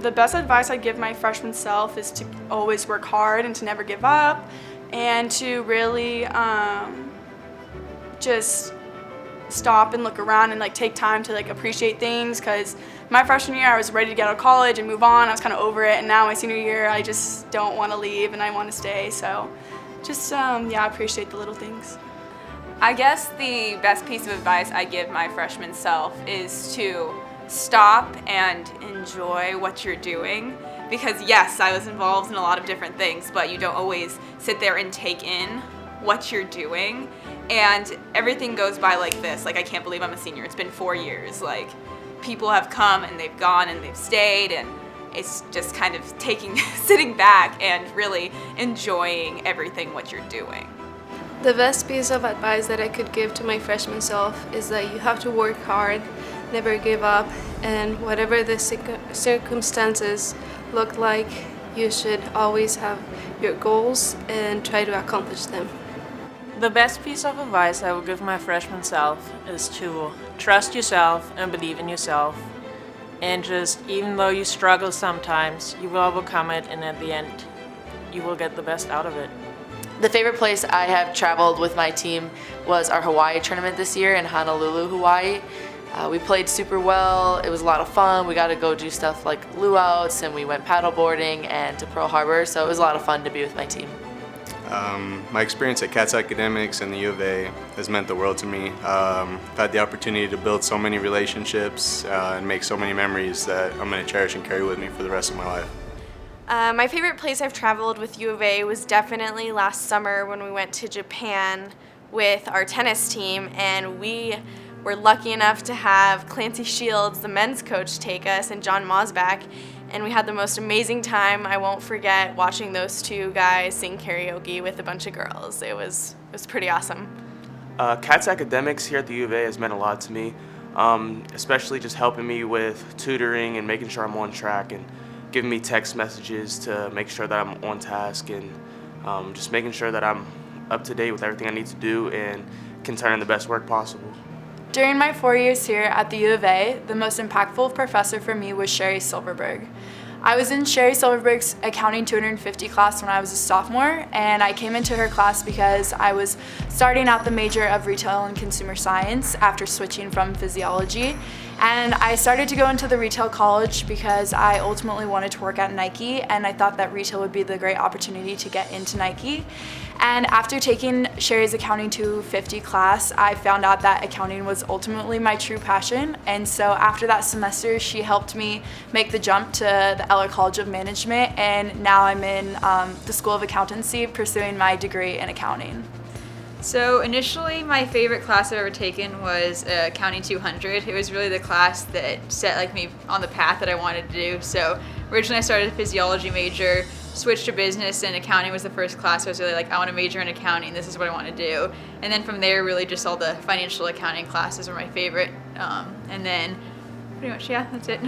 The best advice I give my freshman self is to always work hard and to never give up, and to really just stop and look around and take time to appreciate things, because my freshman year I was ready to get out of college and move on. I was kind of over it, and now my senior year I just don't want to leave and I want to stay. So just appreciate the little things. I guess the best piece of advice I give my freshman self is to stop and enjoy what you're doing, because yes, I was involved in a lot of different things, but you don't always sit there and take in what you're doing, and everything goes by like this. I can't believe I'm a senior. It's been 4 years. People have come and they've gone and they've stayed, and it's just kind of sitting back and really enjoying everything what you're doing. The best piece of advice that I could give to my freshman self is that you have to work hard, never give up, and whatever the circumstances look like, you should always have your goals and try to accomplish them. The best piece of advice I would give my freshman self is to trust yourself and believe in yourself. And just, even though you struggle sometimes, you will overcome it, and at the end, you will get the best out of it. The favorite place I have traveled with my team was our Hawaii tournament this year in Honolulu, Hawaii. We played super well. It was a lot of fun. We got to go do stuff like luauts, and we went paddleboarding and to Pearl Harbor, so it was a lot of fun to be with my team. My experience at C.A.T.S Academics and the U of A has meant the world to me. I've had the opportunity to build so many relationships and make so many memories that I'm going to cherish and carry with me for the rest of my life. My favorite place I've traveled with U of A was definitely last summer when we went to Japan with our tennis team, and we were lucky enough to have Clancy Shields, the men's coach, take us, and John Mosback, and we had the most amazing time. I won't forget watching those two guys sing karaoke with a bunch of girls. It was pretty awesome. C.A.T.S Academics here at the U of A has meant a lot to me, especially just helping me with tutoring and making sure I'm on track, and giving me text messages to make sure that I'm on task, and just making sure that I'm up to date with everything I need to do and can turn in the best work possible. During my 4 years here at the U of A, the most impactful professor for me was Sherry Silverberg. I was in Sherry Silverberg's Accounting 250 class when I was a sophomore, and I came into her class because I was starting out the major of retail and consumer science after switching from physiology. And I started to go into the retail college because I ultimately wanted to work at Nike, and I thought that retail would be the great opportunity to get into Nike. And after taking Sherry's Accounting 250 class, I found out that accounting was ultimately my true passion. And so after that semester, she helped me make the jump to the Eller College of Management, and now I'm in the School of Accountancy pursuing my degree in accounting. So initially, my favorite class I've ever taken was Accounting 200. It was really the class that set me on the path that I wanted to do. So originally I started a physiology major, switched to business, and accounting was the first class. I was really I want to major in accounting. This is what I want to do. And then from there, really just all the financial accounting classes were my favorite. And then pretty much, yeah, that's it.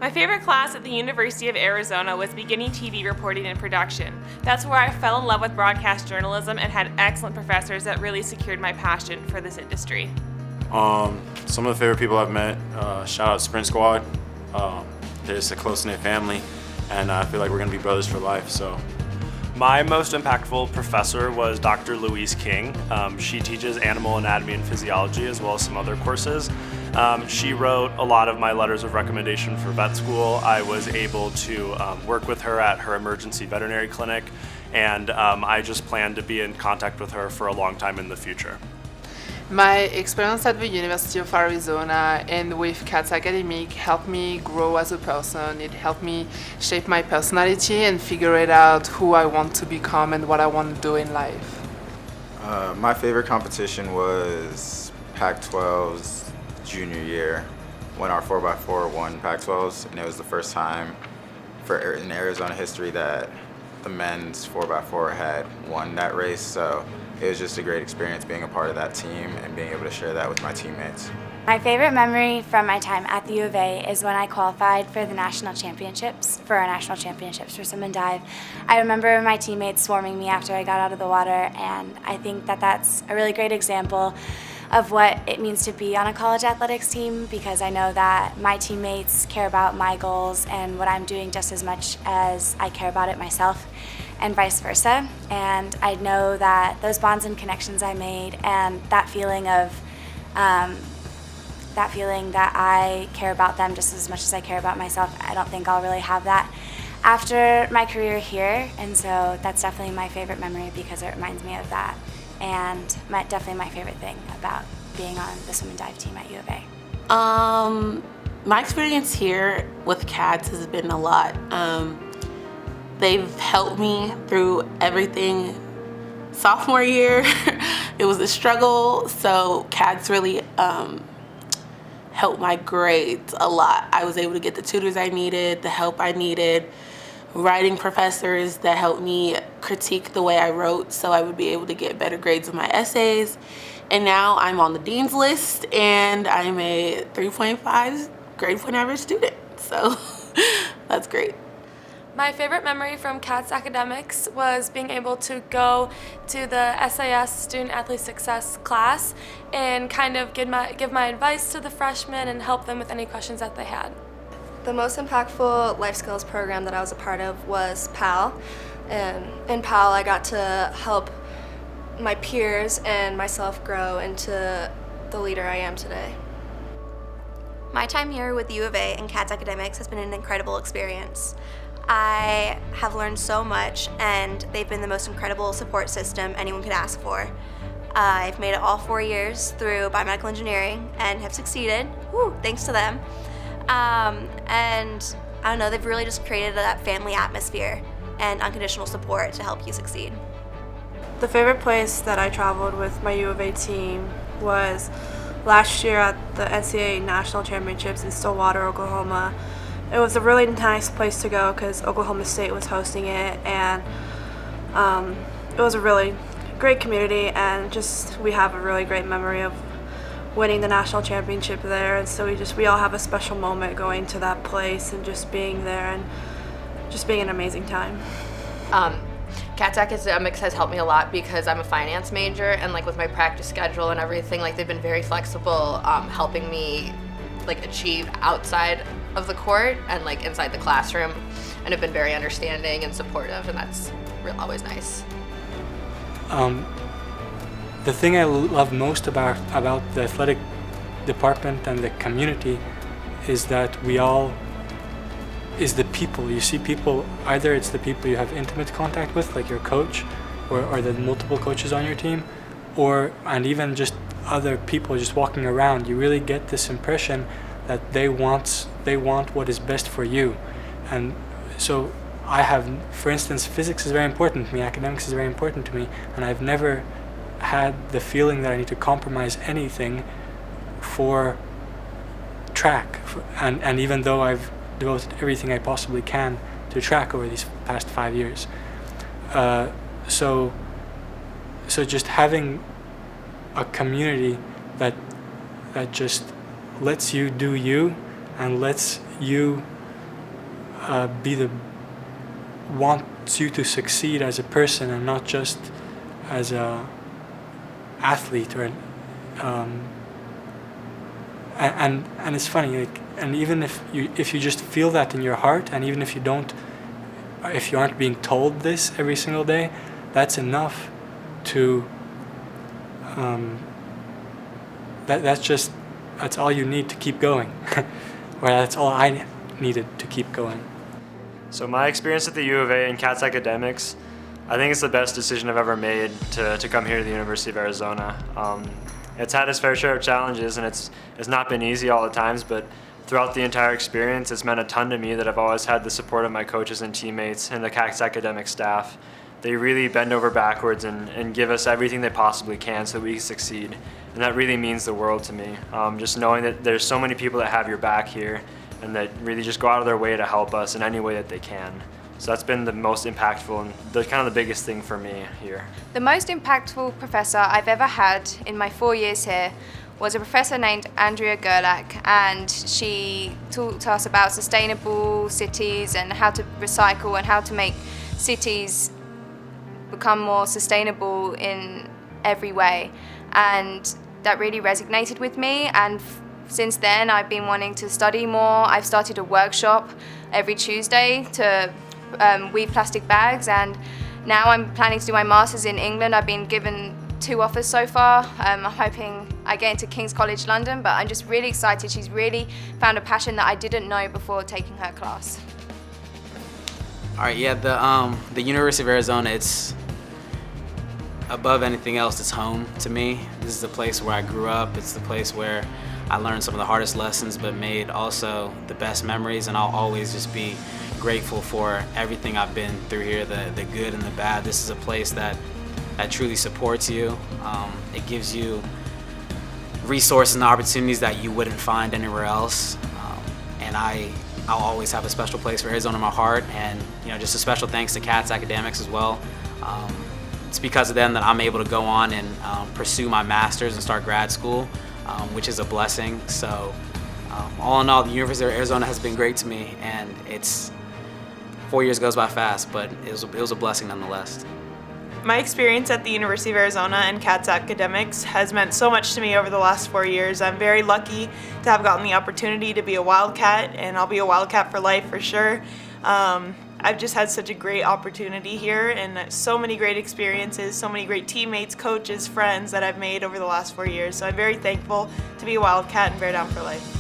My favorite class at the University of Arizona was beginning TV reporting and production. That's where I fell in love with broadcast journalism and had excellent professors that really secured my passion for this industry. Some of the favorite people I've met, shout out Sprint Squad. They're just a close-knit family, and I feel like we're going to be brothers for life. So. My most impactful professor was Dr. Louise King. She teaches animal anatomy and physiology as well as some other courses. She wrote a lot of my letters of recommendation for vet school. I was able to work with her at her emergency veterinary clinic, and I just plan to be in contact with her for a long time in the future. My experience at the University of Arizona and with C.A.T.S Academic helped me grow as a person. It helped me shape my personality and figure it out who I want to become and what I want to do in life. My favorite competition was Pac-12's junior year when our 4x4 won Pac-12s, and it was the first time in Arizona history that the men's 4x4 had won that race. So it was just a great experience being a part of that team and being able to share that with my teammates. My favorite memory from my time at the U of A is when I qualified for the national championships, for swim and dive. I remember my teammates swarming me after I got out of the water, and I think that that's a really great example of what it means to be on a college athletics team, because I know that my teammates care about my goals and what I'm doing just as much as I care about it myself, and vice versa. And I know that those bonds and connections I made, and that feeling that I care about them just as much as I care about myself, I don't think I'll really have that after my career here. And so that's definitely my favorite memory because it reminds me of that, and definitely my favorite thing about being on the swim and dive team at U of A. My experience here with C.A.T.S has been a lot. They've helped me through everything. Sophomore year, it was a struggle, so C.A.T.S really helped my grades a lot. I was able to get the tutors I needed, the help I needed, writing professors that helped me critique the way I wrote so I would be able to get better grades in my essays. And now I'm on the dean's list and I'm a 3.5 grade point average student, so that's great. My favorite memory from C.A.T.S academics was being able to go to the C.A.T.S Student Athlete Success class and kind of give my advice to the freshmen and help them with any questions that they had. The most impactful life skills program that I was a part of was PAL. And in PAL, I got to help my peers and myself grow into the leader I am today. My time here with U of A and C.A.T.S academics has been an incredible experience. I have learned so much, and they've been the most incredible support system anyone could ask for. I've made it all 4 years through biomedical engineering and have succeeded, thanks to them. And I don't know, they've really just created that family atmosphere and unconditional support to help you succeed. The favorite place that I traveled with my U of A team was last year at the NCAA National Championships in Stillwater, Oklahoma. It was a really nice place to go because Oklahoma State was hosting it, and it was a really great community, and just we have a really great memory of winning the national championship there, and so we all have a special moment going to that place and just being there and just being an amazing time. C.A.T.S academics has helped me a lot because I'm a finance major, and like with my practice schedule and everything, like they've been very flexible, helping me like achieve outside of the court and like inside the classroom, and have been very understanding and supportive, and that's always nice. The thing I love most about the athletic department and the community is that is the people. You see people, either it's the people you have intimate contact with, like your coach, or the multiple coaches on your team, and even just other people just walking around. You really get this impression that they want what is best for you. And so for instance, physics is very important to me, academics is very important to me, and I've never had the feeling that I need to compromise anything for track. And even though I've devoted everything I possibly can to track over these past 5 years. So just having a community that just lets you do you and lets you wants you to succeed as a person and not just as a athlete and it's funny, like, and even if you just feel that in your heart, and even if you aren't being told this every single day, that's enough to that's all you need to keep going. Or that's all I needed to keep going. So my experience at the U of A and C.A.T.S academics, I think it's the best decision I've ever made to come here to the University of Arizona. It's had its fair share of challenges, and it's not been easy all the times, but throughout the entire experience, it's meant a ton to me that I've always had the support of my coaches and teammates and the C.A.T.S academic staff. They really bend over backwards and give us everything they possibly can so we can succeed. And that really means the world to me. Just knowing that there's so many people that have your back here and that really just go out of their way to help us in any way that they can. So that's been the most impactful and kind of the biggest thing for me here. The most impactful professor I've ever had in my 4 years here was a professor named Andrea Gerlach, and she taught us about sustainable cities and how to recycle and how to make cities become more sustainable in every way. And that really resonated with me, and since then I've been wanting to study more. I've started a workshop every Tuesday to weave plastic bags, and now I'm planning to do my master's in England. I've been given 2 offers so far. I'm hoping I get into King's College London, but I'm just really excited. She's really found a passion that I didn't know before taking her class. All right, yeah, the University of Arizona, it's above anything else, it's home to me. This is the place where I grew up. It's the place where I learned some of the hardest lessons, but made also the best memories, and I'll always just be grateful for everything I've been through here, the good and the bad. This is a place that truly supports you. It gives you resources and opportunities that you wouldn't find anywhere else. And I'll always have a special place for Arizona in my heart, and just a special thanks to C.A.T.S Academics as well. It's because of them that I'm able to go on and pursue my master's and start grad school, which is a blessing. So all in all, the University of Arizona has been great to me, and 4 years goes by fast, but it was a blessing nonetheless. My experience at the University of Arizona and C.A.T.S Academics has meant so much to me over the last 4 years. I'm very lucky to have gotten the opportunity to be a Wildcat, and I'll be a Wildcat for life for sure. I've just had such a great opportunity here, and so many great experiences, so many great teammates, coaches, friends that I've made over the last 4 years. So I'm very thankful to be a Wildcat and very down for life.